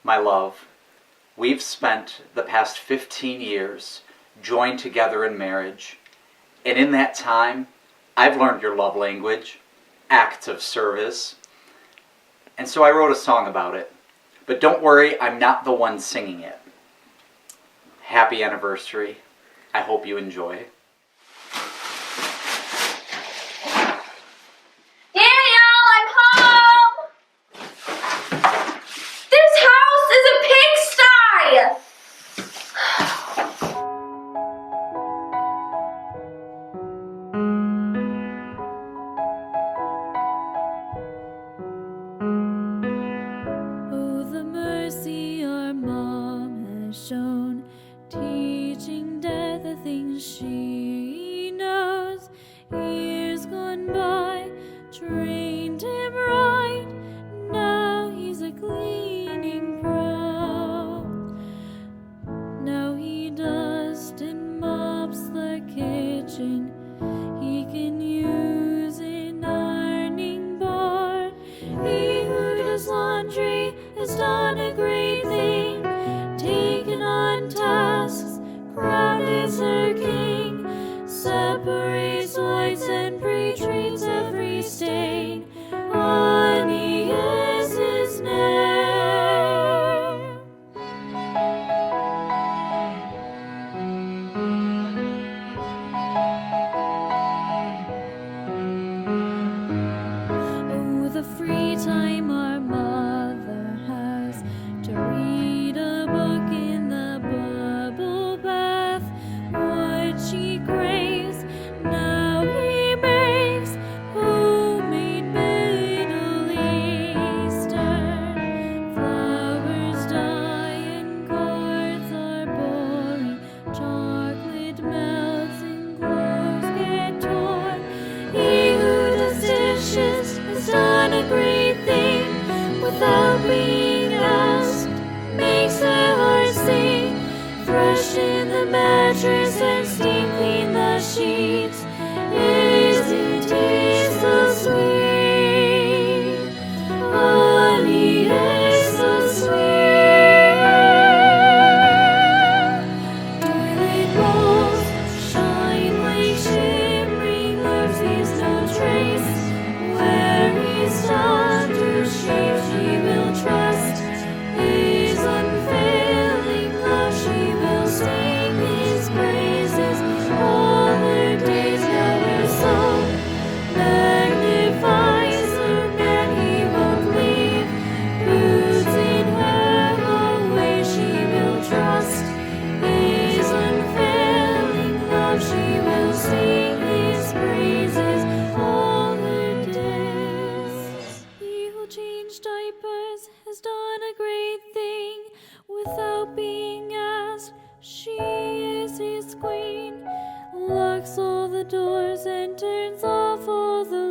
My love, we've spent the past 15 years joined together in marriage, and in that time, I've learned your love language, acts of service, and so I wrote a song about it. But don't worry, I'm not the one singing it. Happy anniversary. I hope you enjoy. Shown, teaching Dad the things she knows. Years gone by, trained him right. Now he's a cleaning pro. Now he dusts and mops the kitchen. He can use an ironing board. He who does laundry has done a great thing. Taken on tasks, crowned is her king, separates whites and pre-treats every stain. Honey is his name. Oh, the free time our mother has to read a book in the bubble bath. What she craves, now he makes homemade Middle Eastern. Flowers die and cards are boring. Chocolate melts and clothes get torn. He who does dishes has done a great thing without being asked. Makes their hearts sing. Thresh in the mattress and steam clean the sheets. Isn't he so sweet? Honey is so sweet. Toilet rolls shine like shimmering loaves, leaves no trace. Where he stopped to shave, she will trust. His unfailing love, she will sing his praises all her days. Now her soul magnifies her man, he won't leave. Boots in her always, she will trust. His unfailing love, she will sing his praises all her days. He who changed diapers has done a great thing without being asked. She is his queen, locks all the doors and turns off all the